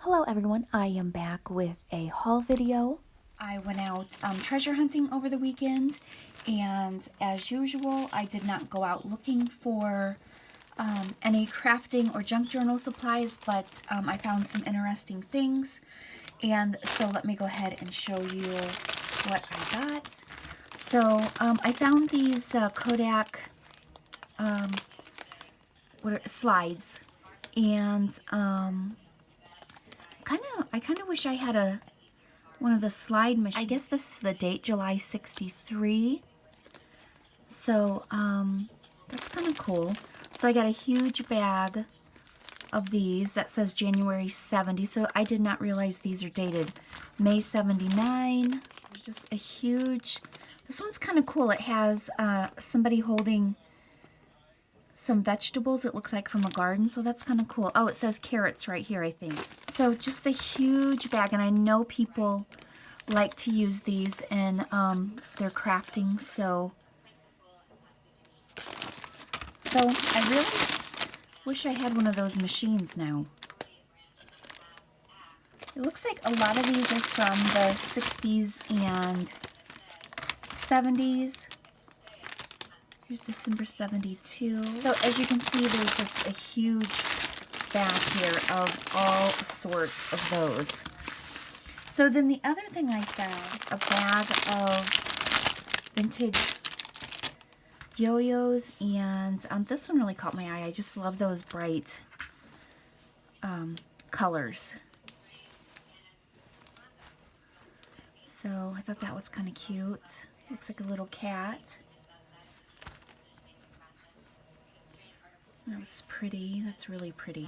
Hello everyone, I am back with a haul video. I went out treasure hunting over the weekend, and as usual I did not go out looking for any crafting or junk journal supplies, but I found some interesting things, and so let me go ahead and show you what I got. So I found these Kodak slides, and I kind of wish I had one of the slide machines. I guess this is the date, July 63. So that's kind of cool. So I got a huge bag of these that says January 70. So I did not realize these are dated May 79. There's just a huge, this one's kind of cool. It has somebody holding some vegetables, it looks like, from a garden, so that's kind of cool. Oh, it says carrots right here, I think. So just a huge bag, and I know people like to use these in their crafting, so I really wish I had one of those machines now. It looks like a lot of these are from the 60s and 70s. Here's December 72. So as you can see, there's just a huge bag here of all sorts of those. So then the other thing I found is a bag of vintage Yo-Yos, and this one really caught my eye. I just love those bright colors. So I thought that was kind of cute. Looks like a little cat. That was pretty. That's really pretty.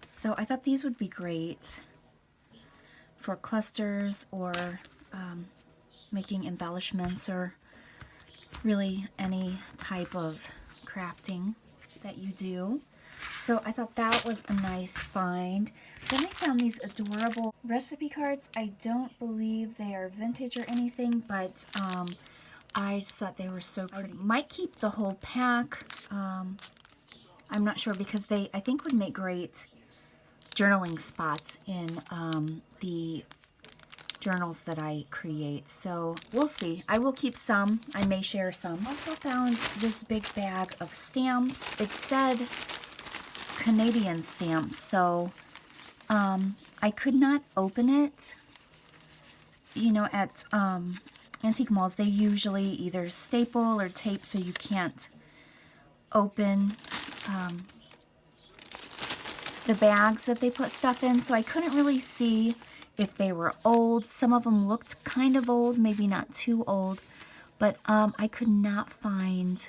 So I thought these would be great for clusters or making embellishments, or really any type of crafting that you do. So I thought that was a nice find. Then I found these adorable recipe cards. I don't believe they are vintage or anything, but I just thought they were so pretty. I might keep the whole pack. I'm not sure, because they, I think, would make great journaling spots in the journals that I create. So we'll see. I will keep some. I may share some. I also found this big bag of stamps. It said Canadian stamps, so I could not open it. You know, at antique malls, they usually either staple or tape, so you can't open the bags that they put stuff in, so I couldn't really see if they were old. Some of them looked kind of old, maybe not too old, but I could not find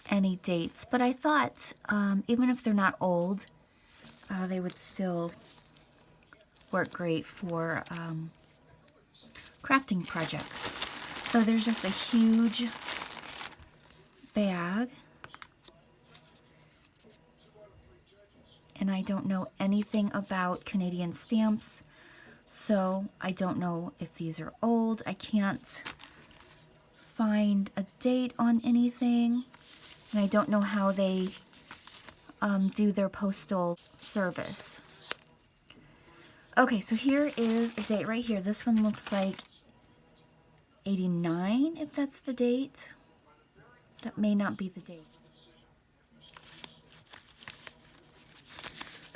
any dates. But I thought even if they're not old, they would still work great for crafting projects. So there's just a huge bag, and I don't know anything about Canadian stamps, so I don't know if these are old. I can't find a date on anything, and I don't know how they do their postal service. Okay, so here is a date right here. This one looks like 89, if that's the date. That may not be the date.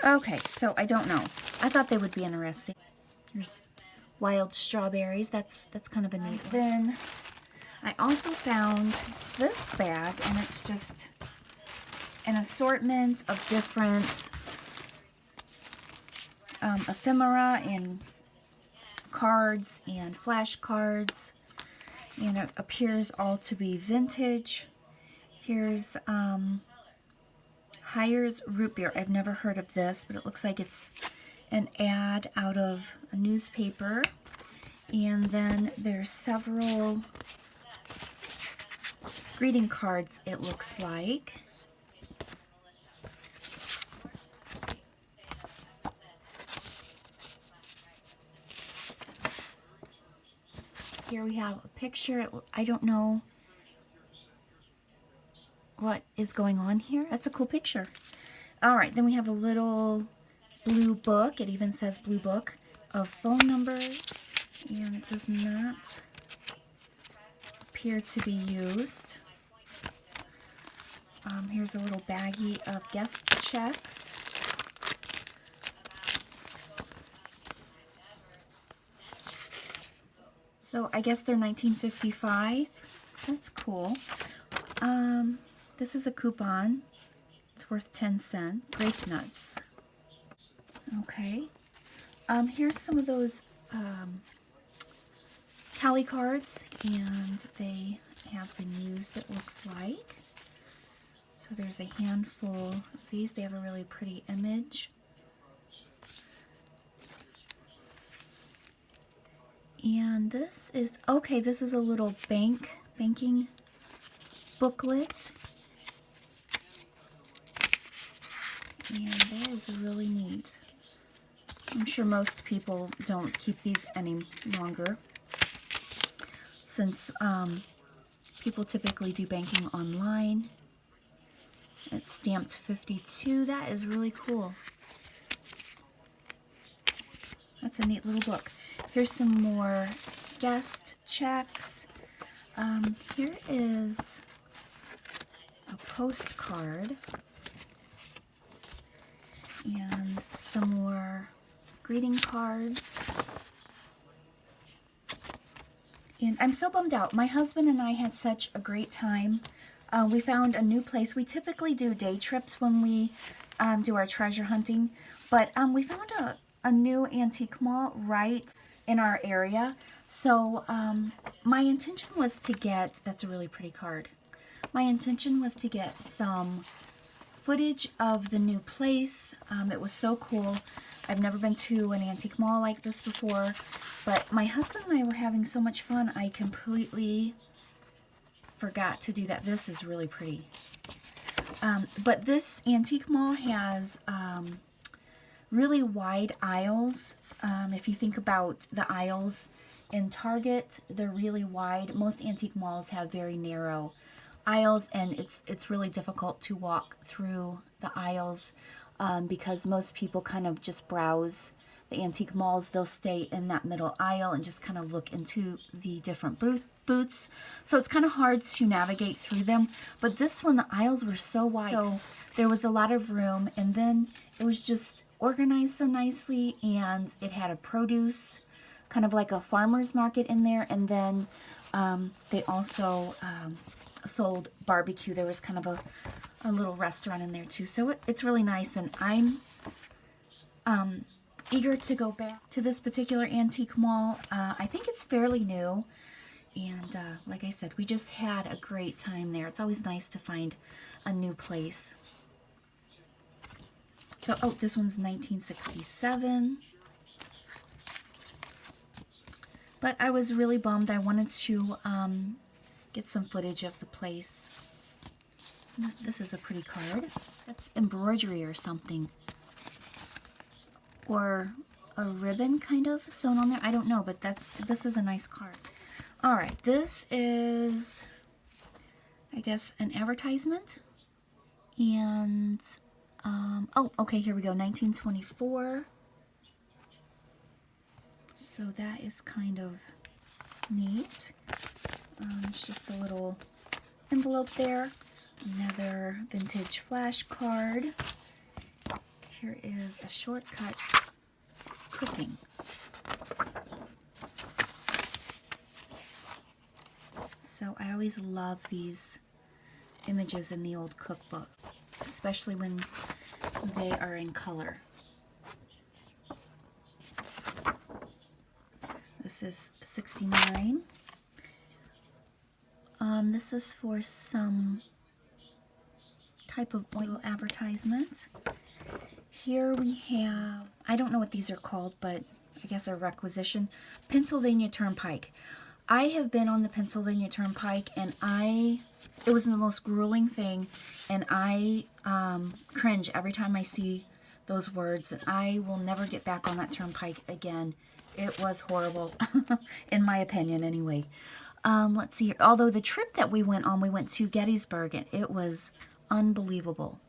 Okay, so I don't know. I thought they would be interesting. There's wild strawberries. That's kind of a neat one. Then I also found this bag, and it's just an assortment of different ephemera and cards and flashcards, and it appears all to be vintage. Here's Hires root beer. I've never heard of this, but it looks like it's an ad out of a newspaper. And then there's several greeting cards, it looks like. Here we have a picture. I don't know what is going on here. That's a cool picture. All right, then we have a little blue book. It even says blue book of phone numbers, and it does not appear to be used. Here's a little baggie of guest checks. So I guess they're 1955. That's cool. This is a coupon. It's worth 10 cents. Grape nuts. Okay. Here's some of those tally cards, and they have been used, it looks like. So there's a handful of these. They have a really pretty image. And this is, okay, this is a little banking booklet. And that is really neat. I'm sure most people don't keep these any longer, since people typically do banking online. It's stamped 52. That is really cool. That's a neat little book. Here's some more guest checks. Here is a postcard and some more greeting cards. And I'm so bummed out. My husband and I had such a great time. We found a new place. We typically do day trips when we do our treasure hunting, but we found a new antique mall right in our area. So my intention was to get, that's a really pretty card. My intention was to get some footage of the new place. It was so cool. I've never been to an antique mall like this before, but my husband and I were having so much fun, I completely forgot to do that. This is really pretty. But this antique mall has really wide aisles. If you think about the aisles in Target, they're really wide. Most antique malls have very narrow aisles, and it's really difficult to walk through the aisles because most people kind of just browse the antique malls. They'll stay in that middle aisle and just kind of look into the different booths. So it's kind of hard to navigate through them. But this one, the aisles were so wide, so there was a lot of room, and then it was just organized so nicely, and it had a produce, kind of like a farmer's market in there, and then they also sold barbecue. There was kind of a little restaurant in there too. So it's really nice, and I'm eager to go back to this particular antique mall. I think it's fairly new, and like I said, we just had a great time there. It's always nice to find a new place. So, oh, this one's 1967. But I was really bummed. I wanted to get some footage of the place. This is a pretty card. That's embroidery or something. Or a ribbon kind of sewn on there. I don't know, but this is a nice card. Alright, this is, I guess, an advertisement. And, oh, okay, here we go, 1924. So that is kind of neat. It's just a little envelope there. Another vintage flash card. Here is a shortcut cooking. So I always love these images in the old cookbook, especially when they are in color. This is 69. This is for some type of oil advertisement. Here we have, I don't know what these are called, but I guess a requisition. Pennsylvania Turnpike. I have been on the Pennsylvania Turnpike, and it was the most grueling thing, and I cringe every time I see those words, and I will never get back on that turnpike again It was horrible, in my opinion anyway. Let's see here. Although the trip that we went on, we went to Gettysburg, and it was unbelievable.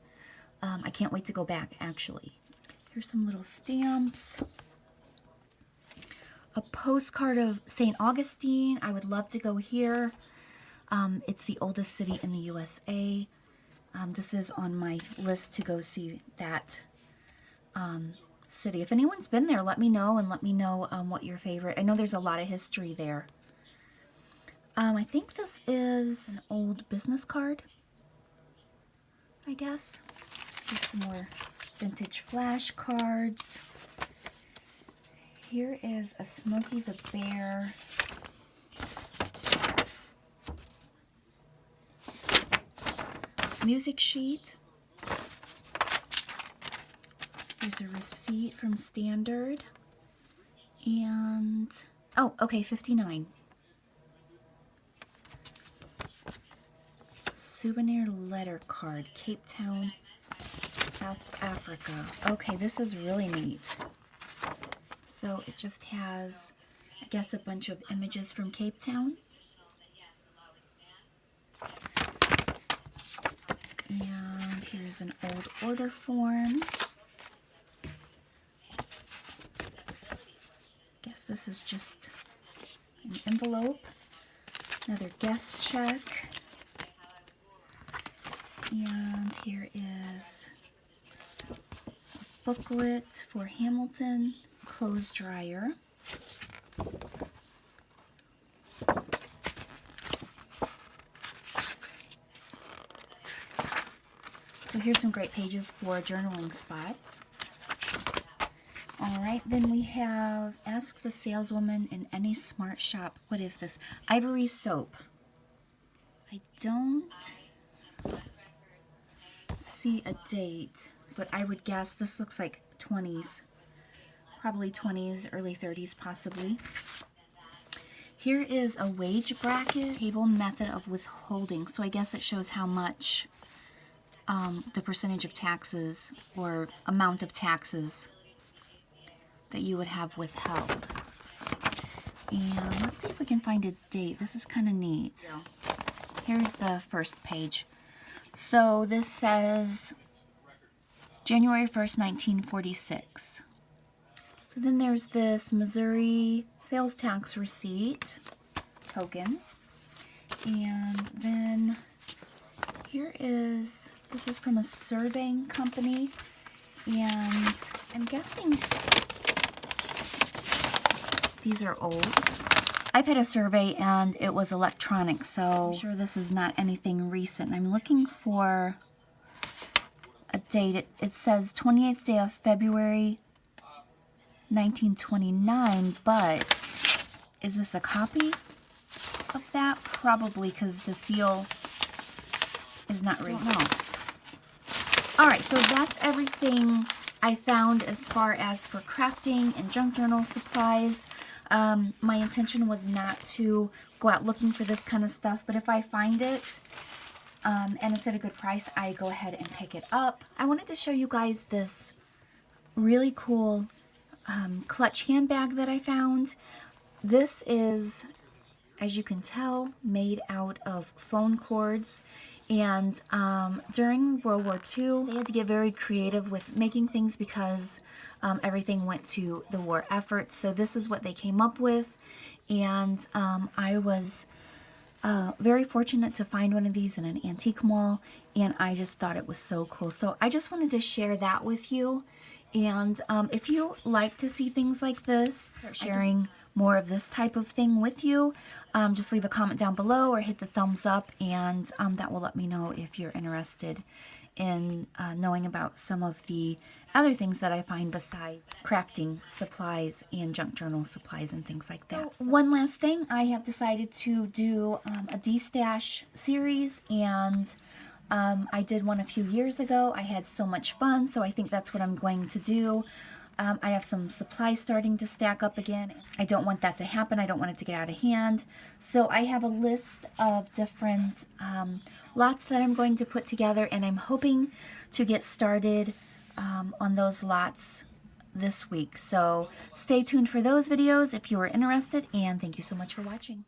I can't wait to go back, actually. Here's some little stamps. A postcard of St. Augustine. I would love to go here. It's the oldest city in the USA. This is on my list to go see that city. If anyone's been there, let me know, and let me know what your favorite. I know there's a lot of history there. I think this is an old business card, I guess. Here's some more vintage flashcards. Here is a Smokey the Bear. Music sheet. There's a receipt from Standard. And, oh, okay, 59. Souvenir letter card, Cape Town, South Africa. Okay, this is really neat. So it just has, I guess, a bunch of images from Cape Town. And here's an old order form. Guess this is just an envelope. Another guest check. And here is a booklet for Hamilton, clothes dryer. So here's some great pages for journaling spots. Alright, then we have Ask the Saleswoman in Any Smart Shop. What is this? Ivory soap. I don't see a date, but I would guess this looks like 20s. Probably 20s, early 30s possibly. Here is a wage bracket, table method of withholding. So I guess it shows how much the percentage of taxes or amount of taxes that you would have withheld. And let's see if we can find a date. This is kind of neat. Here's the first page. So this says January 1st, 1946. So then there's this Missouri sales tax receipt token. And then here is, this is from a surveying company. And I'm guessing these are old. I've had a survey and it was electronic, so I'm sure this is not anything recent. I'm looking for a date. It says 28th day of February 1929, but is this a copy of that? Probably, because the seal is not recent. Alright, so that's everything I found as far as for crafting and junk journal supplies. My intention was not to go out looking for this kind of stuff, but if I find it and it's at a good price, I go ahead and pick it up. I wanted to show you guys this really cool clutch handbag that I found. This is, as you can tell, made out of phone cords. And during World War II, they had to get very creative with making things because everything went to the war effort. So this is what they came up with. And I was very fortunate to find one of these in an antique mall. And I just thought it was so cool. So I just wanted to share that with you. And if you like to see things like this, start sharing more of this type of thing with you, just leave a comment down below or hit the thumbs up, and that will let me know if you're interested in knowing about some of the other things that I find besides crafting supplies and junk journal supplies and things like that. So, one last thing, I have decided to do a de-stash series, and I did one a few years ago. I had so much fun, so I think that's what I'm going to do. I have some supplies starting to stack up again. I don't want that to happen. I don't want it to get out of hand. So I have a list of different lots that I'm going to put together, and I'm hoping to get started on those lots this week. So stay tuned for those videos if you are interested, and thank you so much for watching.